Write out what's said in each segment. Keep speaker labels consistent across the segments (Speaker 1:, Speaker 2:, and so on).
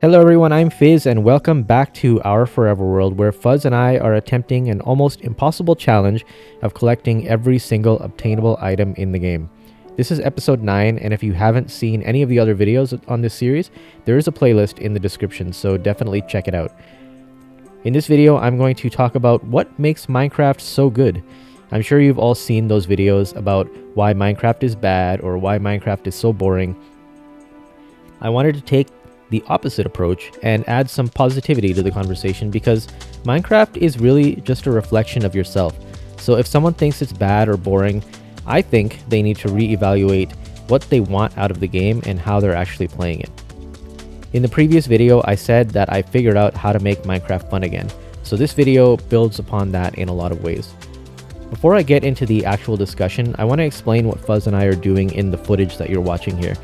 Speaker 1: Hello everyone, I'm Fizz and welcome back to Our Forever World, where Fuzz and I are attempting an almost impossible challenge of collecting every single obtainable item in the game. This is episode 9, and if you haven't seen any of the other videos on this series, there is a playlist in the description, so definitely check it out. In this video, I'm going to talk about what makes Minecraft so good. I'm sure you've all seen those videos about why Minecraft is bad or why Minecraft is so boring. I wanted to take the opposite approach and add some positivity to the conversation because Minecraft is really just a reflection of yourself. So if someone thinks it's bad or boring, I think they need to reevaluate what they want out of the game and how they're actually playing it. In the previous video, I said that I figured out how to make Minecraft fun again. So this video builds upon that in a lot of ways. Before I get into the actual discussion, I want to explain what Fuzz and I are doing in the footage that you're watching here.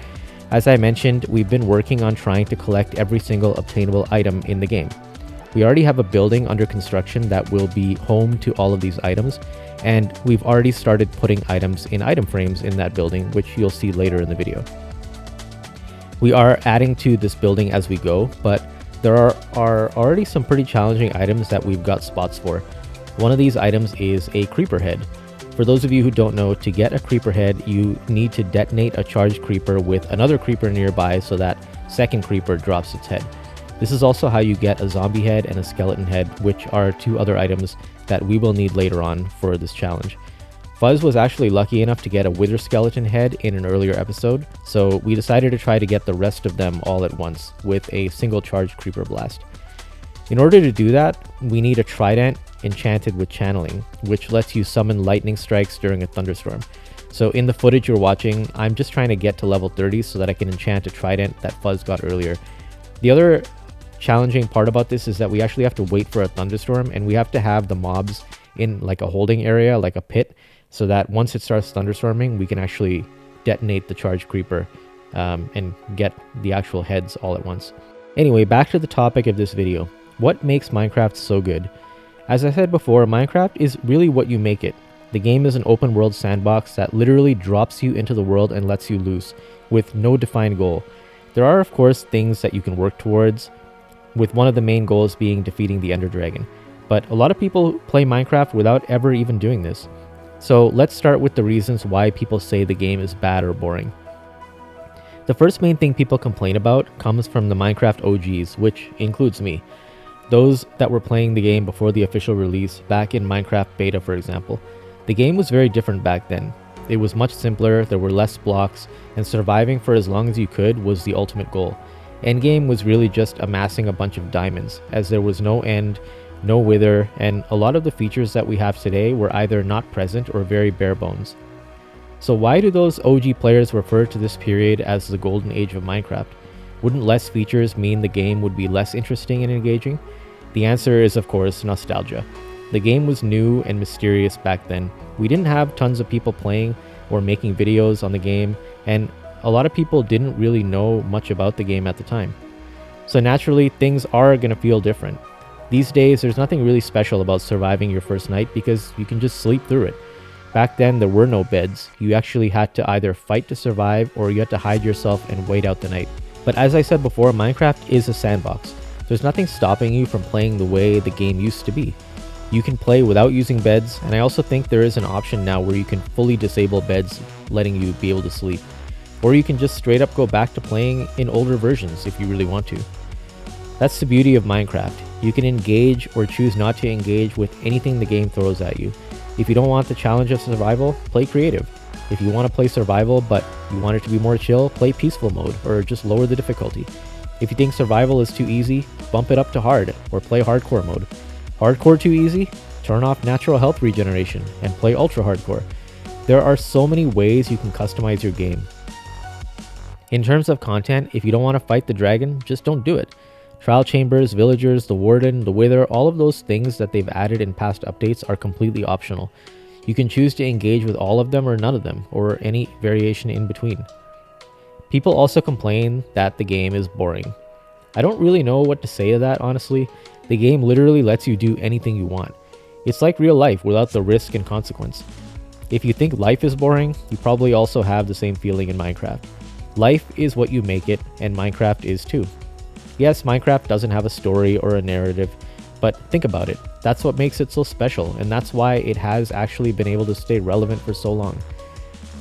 Speaker 1: As I mentioned, we've been working on trying to collect every single obtainable item in the game. We already have a building under construction that will be home to all of these items, and we've already started putting items in item frames in that building, which you'll see later in the video. We are adding to this building as we go, but there are already some pretty challenging items that we've got spots for. One of these items is a creeper head. For those of you who don't know, to get a creeper head, you need to detonate a charged creeper with another creeper nearby so that second creeper drops its head. This is also how you get a zombie head and a skeleton head, which are two other items that we will need later on for this challenge. Fuzz was actually lucky enough to get a wither skeleton head in an earlier episode, so we decided to try to get the rest of them all at once with a single charged creeper blast. In order to do that, we need a trident enchanted with channeling, which lets you summon lightning strikes during a thunderstorm. So in the footage you're watching, I'm just trying to get to level 30 so that I can enchant a trident that Fuzz got earlier. The other challenging part about this is that we actually have to wait for a thunderstorm, and we have to have the mobs in like a holding area, like a pit, so that once it starts thunderstorming, we can actually detonate the charged creeper and get the actual heads all at once. Anyway, back to the topic of this video. What makes Minecraft so good? As I said before, Minecraft is really what you make it. The game is an open world sandbox that literally drops you into the world and lets you loose, with no defined goal. There are of course things that you can work towards, with one of the main goals being defeating the Ender Dragon. But a lot of people play Minecraft without ever even doing this. So let's start with the reasons why people say the game is bad or boring. The first main thing people complain about comes from the Minecraft OGs, which includes me. Those that were playing the game before the official release, back in Minecraft beta for example. The game was very different back then. It was much simpler, there were less blocks, and surviving for as long as you could was the ultimate goal. Endgame was really just amassing a bunch of diamonds, as there was no end, no wither, and a lot of the features that we have today were either not present or very bare bones. So why do those OG players refer to this period as the golden age of Minecraft? Wouldn't less features mean the game would be less interesting and engaging? The answer is of course nostalgia. The game was new and mysterious back then. We didn't have tons of people playing or making videos on the game, and a lot of people didn't really know much about the game at the time. So naturally, things are going to feel different. These days, there's nothing really special about surviving your first night because you can just sleep through it. Back then, there were no beds. You actually had to either fight to survive or you had to hide yourself and wait out the night. But as I said before, Minecraft is a sandbox. There's nothing stopping you from playing the way the game used to be. You can play without using beds, and I also think there is an option now where you can fully disable beds, letting you be able to sleep. Or you can just straight up go back to playing in older versions if you really want to. That's the beauty of Minecraft. You can engage or choose not to engage with anything the game throws at you. If you don't want the challenge of survival, play creative. If you want to play survival but you want it to be more chill, play peaceful mode or just lower the difficulty. If you think survival is too easy, bump it up to hard or play hardcore mode. Hardcore too easy? Turn off natural health regeneration and play ultra hardcore. There are so many ways you can customize your game. In terms of content, if you don't want to fight the dragon, just don't do it. Trial chambers, villagers, the warden, the wither, all of those things that they've added in past updates are completely optional. You can choose to engage with all of them or none of them, or any variation in between. People also complain that the game is boring. I don't really know what to say to that, honestly. The game literally lets you do anything you want. It's like real life without the risk and consequence. If you think life is boring, you probably also have the same feeling in Minecraft. Life is what you make it, and Minecraft is too. Yes, Minecraft doesn't have a story or a narrative, but think about it. That's what makes it so special, and that's why it has actually been able to stay relevant for so long.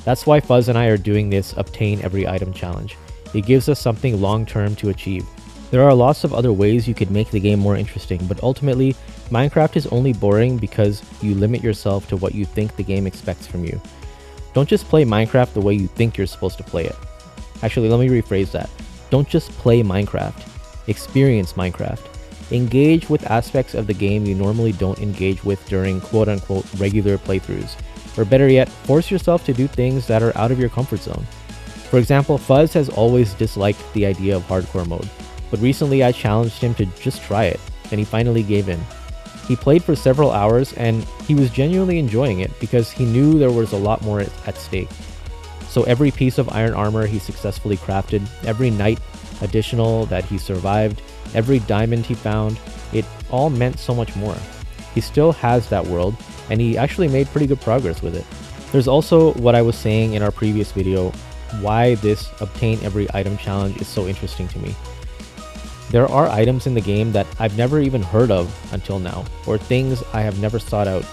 Speaker 1: That's why Fuzz and I are doing this Obtain Every Item challenge. It gives us something long-term to achieve. There are lots of other ways you could make the game more interesting, but ultimately, Minecraft is only boring because you limit yourself to what you think the game expects from you. Don't just play Minecraft the way you think you're supposed to play it. Actually, let me rephrase that. Don't just play Minecraft. Experience Minecraft. Engage with aspects of the game you normally don't engage with during quote-unquote regular playthroughs. Or better yet, force yourself to do things that are out of your comfort zone. For example, Fuzz has always disliked the idea of hardcore mode, but recently I challenged him to just try it, and he finally gave in. He played for several hours and he was genuinely enjoying it because he knew there was a lot more at stake. So every piece of iron armor he successfully crafted, every night additional that he survived, every diamond he found, it all meant so much more. He still has that world, and he actually made pretty good progress with it. There's also what I was saying in our previous video, why this Obtain Every Item challenge is so interesting to me. There are items in the game that I've never even heard of until now, or things I have never sought out.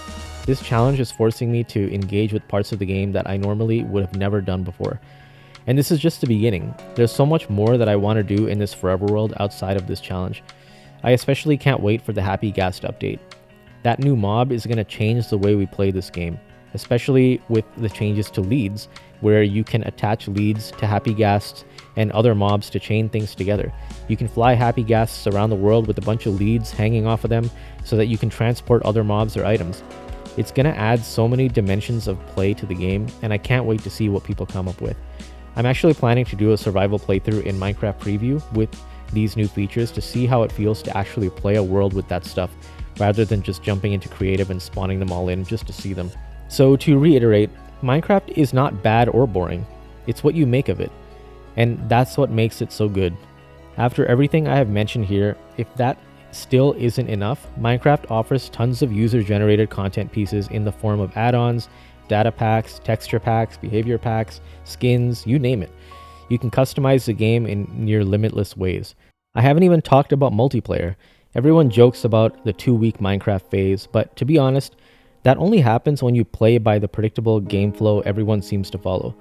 Speaker 1: This challenge is forcing me to engage with parts of the game that I normally would have never done before. And this is just the beginning. There's so much more that I want to do in this Forever World outside of this challenge. I especially can't wait for the Happy Ghast update. That new mob is going to change the way we play this game, especially with the changes to leads, where you can attach leads to Happy Ghasts and other mobs to chain things together. You can fly Happy Ghasts around the world with a bunch of leads hanging off of them so that you can transport other mobs or items. It's going to add so many dimensions of play to the game, and I can't wait to see what people come up with. I'm actually planning to do a survival playthrough in Minecraft Preview with these new features to see how it feels to actually play a world with that stuff, rather than just jumping into creative and spawning them all in just to see them. So to reiterate, Minecraft is not bad or boring. It's what you make of it. And that's what makes it so good. After everything I have mentioned here, if that still isn't enough, Minecraft offers tons of user-generated content pieces in the form of add-ons, data packs, texture packs, behavior packs, skins, you name it. You can customize the game in near limitless ways. I haven't even talked about multiplayer. Everyone jokes about the 2-week Minecraft phase, but to be honest, that only happens when you play by the predictable game flow everyone seems to follow.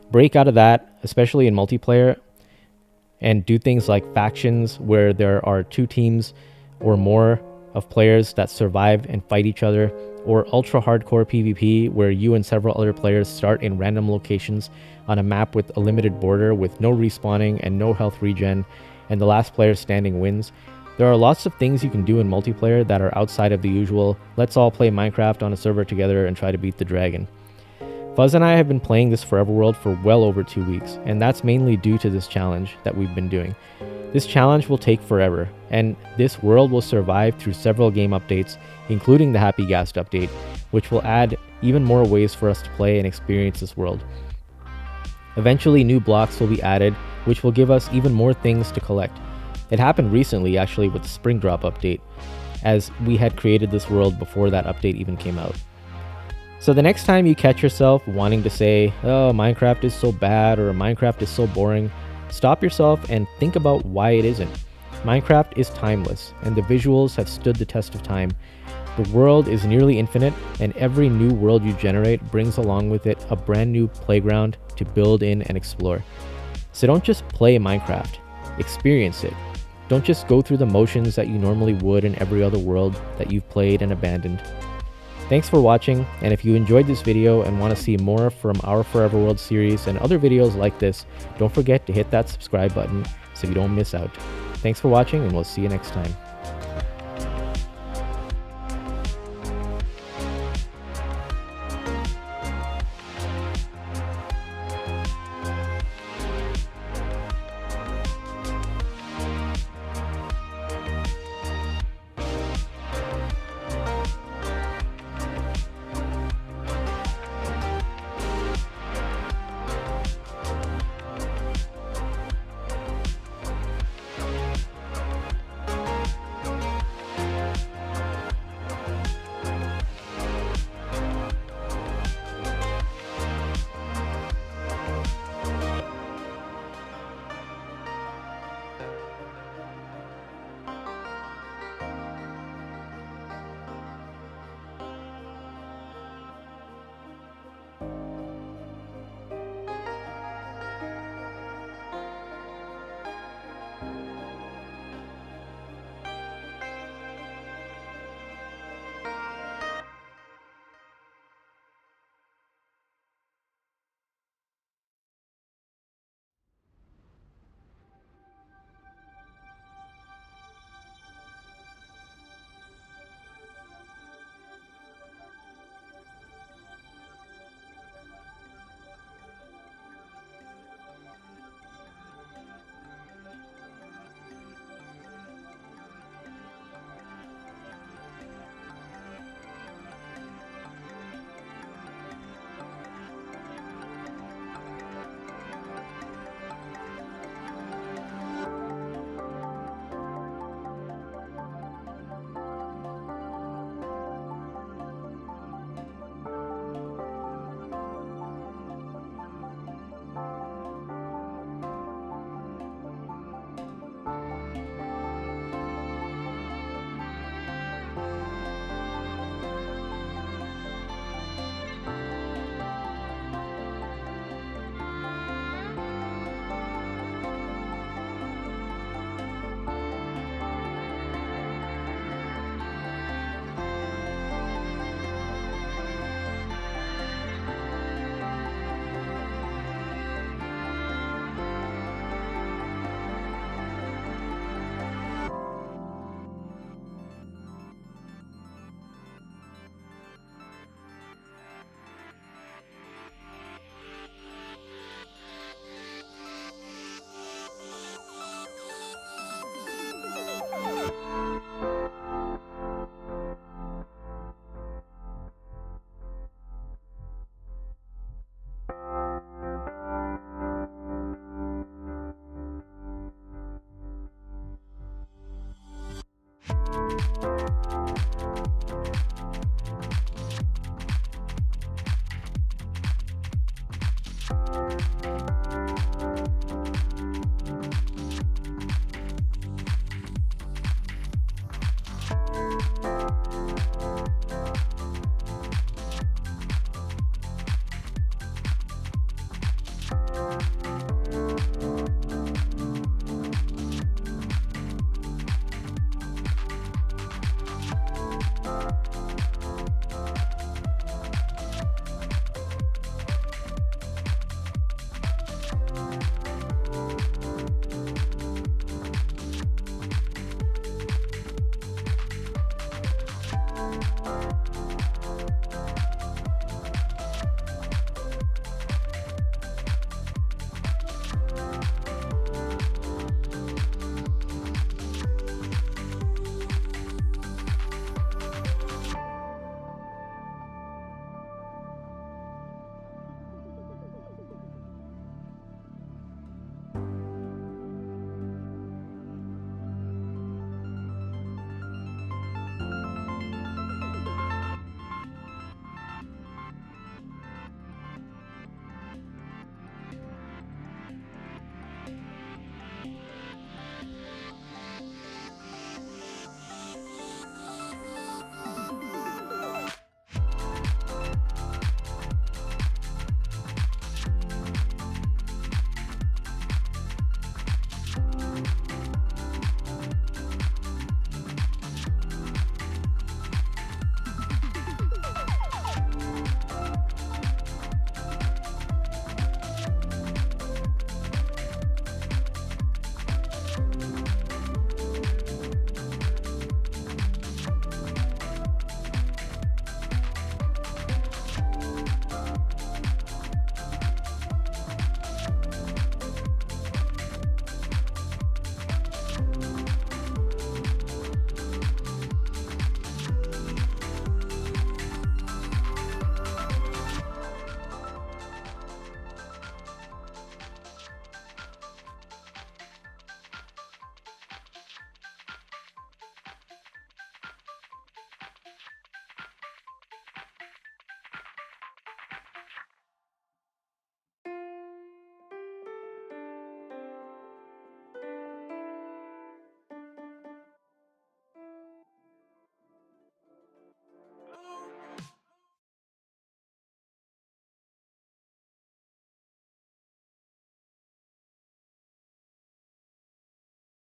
Speaker 1: Break out of that, especially in multiplayer, and do things like factions where there are 2 teams or more of players that survive and fight each other, or ultra hardcore PvP where you and several other players start in random locations on a map with a limited border with no respawning and no health regen, and the last player standing wins. There are lots of things you can do in multiplayer that are outside of the usual, let's all play Minecraft on a server together and try to beat the dragon. Fuzz and I have been playing this Forever World for well over 2 weeks, and that's mainly due to this challenge that we've been doing. This challenge will take forever, and this world will survive through several game updates, including the Happy Ghast update, which will add even more ways for us to play and experience this world. Eventually, new blocks will be added, which will give us even more things to collect. It happened recently, actually, with the Spring Drop update, as we had created this world before that update even came out. So the next time you catch yourself wanting to say, oh, Minecraft is so bad or Minecraft is so boring, stop yourself and think about why it isn't. Minecraft is timeless, and the visuals have stood the test of time. The world is nearly infinite, and every new world you generate brings along with it a brand new playground to build in and explore. So don't just play Minecraft, experience it. Don't just go through the motions that you normally would in every other world that you've played and abandoned. Thanks for watching, and if you enjoyed this video and want to see more from our Forever World series and other videos like this, don't forget to hit that subscribe button so you don't miss out. Thanks for watching, and we'll see you next time.